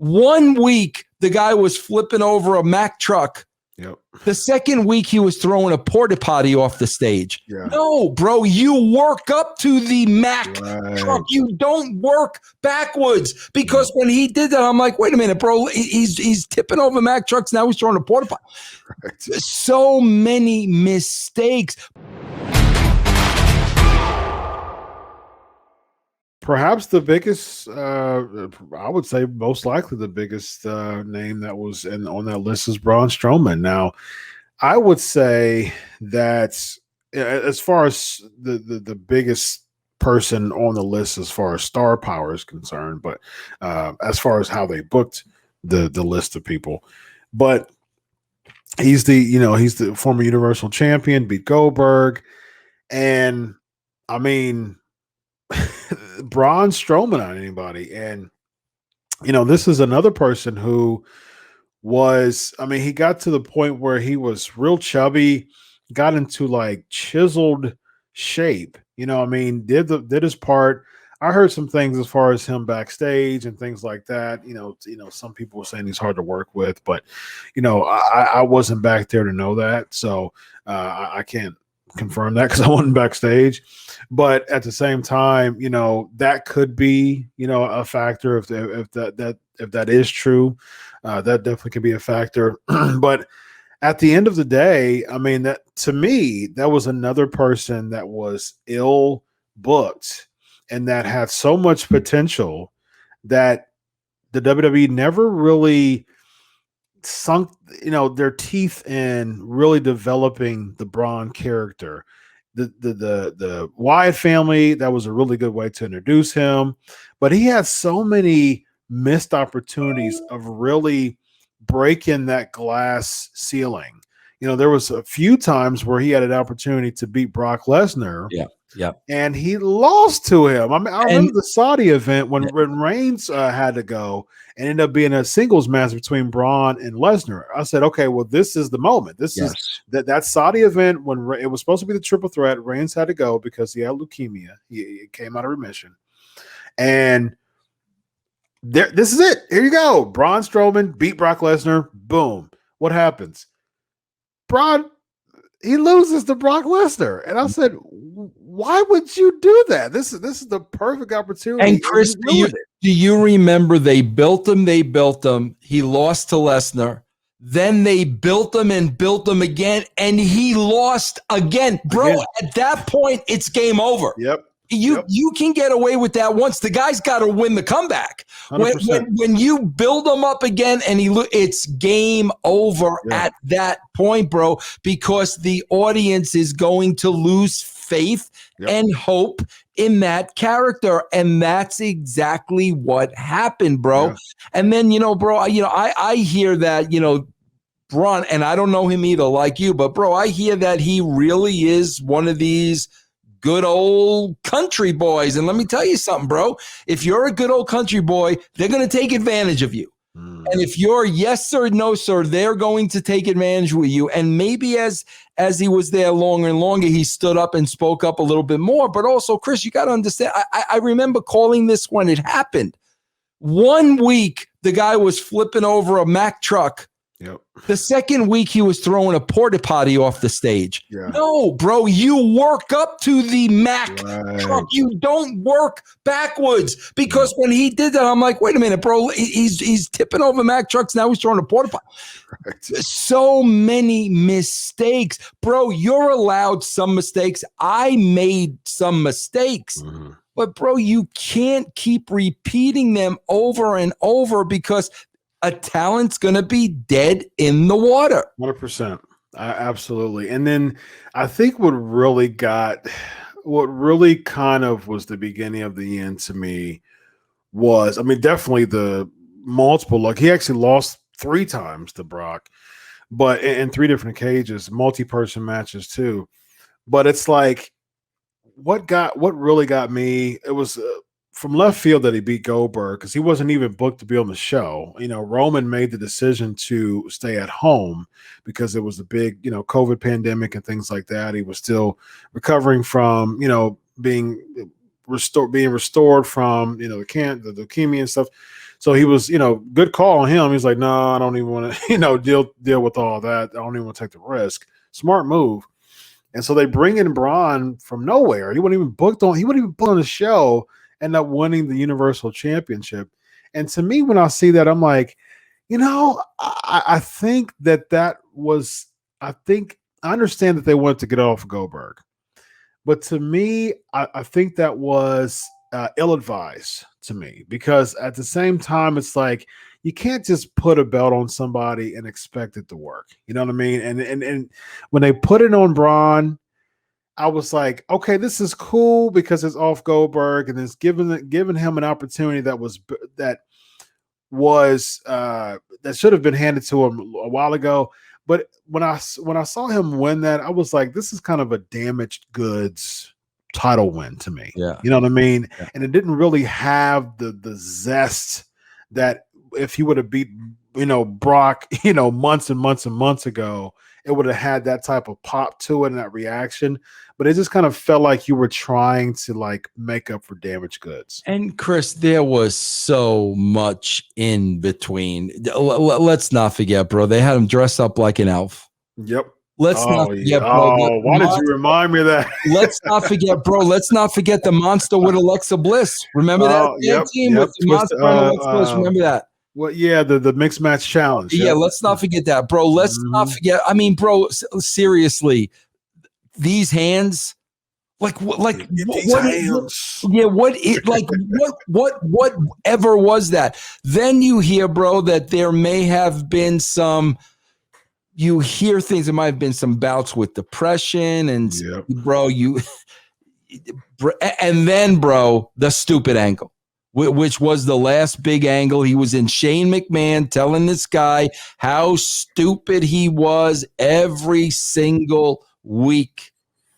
1 week, the guy was flipping over a Mack truck. Yep. The second week, he was throwing a porta potty off the stage. Yeah. No, bro, you work up to the Mack truck. You don't work backwards, because when he did that, I'm like, wait a minute, bro. He's tipping over Mack trucks. Now he's throwing a porta potty. Right. So many mistakes. Perhaps the biggest, I would say most likely the biggest name that was on that list is Braun Strowman. Now, I would say that as far as the biggest person on the list as far as star power is concerned, but as far as how they booked the list of people, but he's the former Universal Champion, beat Goldberg, and I mean, Braun Strowman on anybody. And, this is another person who was, he got to the point where he was real chubby, got into like chiseled shape, did his part. I heard some things as far as him backstage and things like that. Some people were saying he's hard to work with, but, I wasn't back there to know that. So I can't confirm that because I wasn't backstage. But at the same time, that could be, a factor if that is true. That definitely could be a factor. But at the end of the day, that to me, that was another person that was ill booked and that had so much potential that the WWE never really sunk their teeth in really developing the Braun character. The Wyatt family, that was a really good way to introduce him, but he had so many missed opportunities of really breaking that glass ceiling. There was a few times where he had an opportunity to beat Brock Lesnar. Yeah. And he lost to him. I remember the Saudi event when Reigns had to go and ended up being a singles match between Braun and Lesnar. I said, okay, well, this is the moment. This is that Saudi event when it was supposed to be the triple threat. Reigns had to go because he had leukemia. He came out of remission. And this is it. Here you go. Braun Strowman beat Brock Lesnar. Boom. What happens? Braun, he loses to Brock Lesnar. And I said, why would you do that? This is the perfect opportunity. And Chris, do you remember they built him? He lost to Lesnar. Then they built him again, and he lost again. Bro, at that point, it's game over. Yep. You can get away with that once. The guy's got to win the comeback. When you build him up again and it's game over at that point, bro, because the audience is going to lose faith and hope in that character. And that's exactly what happened, bro. Yeah. And then, bro, I hear that, Braun, and I don't know him either like you, but bro, I hear that he really is one of these good old country boys. And let me tell you something, bro. If you're a good old country boy, they're going to take advantage of you. And if you're yes, sir, no, sir, they're going to take advantage with you. And maybe as he was there longer and longer, he stood up and spoke up a little bit more. But also, Chris, you got to understand, I remember calling this when it happened. 1 week, the guy was flipping over a Mack truck. Yep. The second week, he was throwing a porta potty off the stage. Yeah. No, bro, you work up to the Mack truck. You don't work backwards, because when he did that, I'm like, wait a minute, bro. He's tipping over Mack trucks. Now he's throwing a porta potty. Right. So many mistakes, bro. You're allowed some mistakes. I made some mistakes. Mm-hmm. But, bro, you can't keep repeating them over and over, because a talent's going to be dead in the water. 100%. Absolutely. And then I think what really kind of was the beginning of the end to me was, definitely the multiple, like he actually lost 3 times to Brock, but in 3 different cages, multi-person matches too. But it's like, what really got me, it was from left field that he beat Goldberg, because he wasn't even booked to be on the show. Roman made the decision to stay at home because it was a big, COVID pandemic and things like that. He was still recovering from, being restored from, the leukemia and stuff. So he was, good call on him. He's like, no, I don't even want to, deal with all that. I don't even want to take the risk. Smart move. And so they bring in Braun from nowhere. He wasn't even booked on the show, end up winning the Universal Championship. And to me, when I see that, I'm like, I think that was, I understand that they wanted to get off Goldberg. But to me, I think that was ill-advised to me, because at the same time, it's like you can't just put a belt on somebody and expect it to work. You know what I mean? And when they put it on Braun, I was like, okay, this is cool because it's off Goldberg and it's giving him an opportunity that should have been handed to him a while ago. But when I saw him win that, I was like, this is kind of a damaged goods title win to me. Yeah. You know what I mean? Yeah. And it didn't really have the zest that if he would have beat, Brock, months and months and months ago, it would have had that type of pop to it and that reaction. But it just kind of felt like you were trying to make up for damaged goods. And Chris, there was so much in between. Let's not forget, bro. They had him dress up like an elf. Yep. Let's not forget, bro. Why did you remind me of that? Let's not forget, bro. Let's not forget the monster with Alexa Bliss. Remember that team with the monster and Alexa Bliss? Remember that? Well, yeah, the mixed match challenge. Yeah, let's not forget that, bro. Let's not forget. I mean, bro, seriously, these hands, whatever was that? Then you hear, bro, that there may have been some. You hear things. There might have been some bouts with depression, and bro, and then, bro, the stupid angle, which was the last big angle. He was in Shane McMahon telling this guy how stupid he was every single week.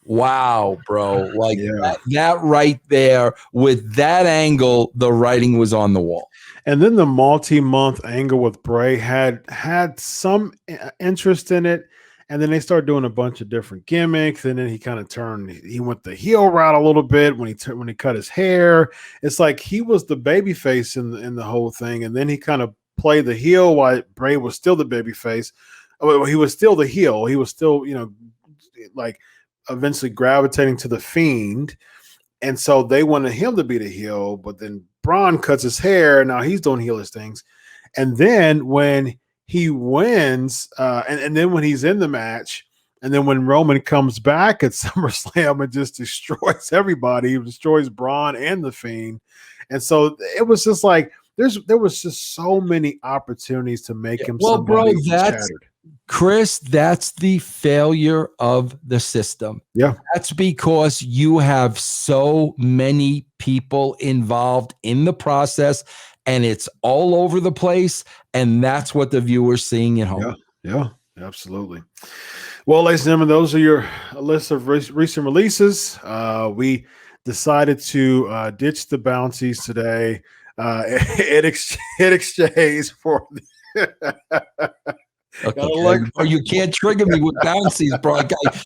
Wow, bro. That right there with that angle, the writing was on the wall. And then the multi-month angle with Bray had some interest in it. And then they started doing a bunch of different gimmicks. And then he kind of he went the heel route a little bit when he cut his hair. It's like he was the baby face in the whole thing. And then he kind of played the heel while Bray was still the baby face. Well, he was still the heel. He was still, eventually gravitating to the Fiend. And so they wanted him to be the heel, but then Braun cuts his hair. Now he's doing heelish things. And then when he wins, and then when he's in the match, and then when Roman comes back at SummerSlam and just destroys everybody, he destroys Braun and the Fiend. And so it was just like there was just so many opportunities to make him somebody shattered. Chris, that's the failure of the system. Yeah. That's because you have so many people involved in the process and it's all over the place. And that's what the viewer's seeing at home. Yeah, absolutely. Well, ladies and gentlemen, those are your list of recent releases. We decided to ditch the bouncies today in exchange for Okay, bro, you can't trigger me with bouncies, bro.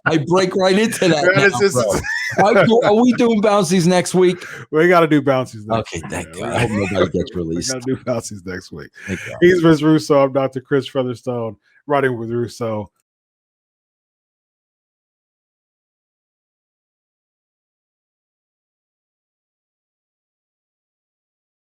I break right into that. Are we doing bouncies next week? We got to do bouncies next week. Okay, thank God. I hope nobody gets released. We got to do bouncies next week. He's Vince Russo. I'm Dr. Chris Featherstone, writing with Russo.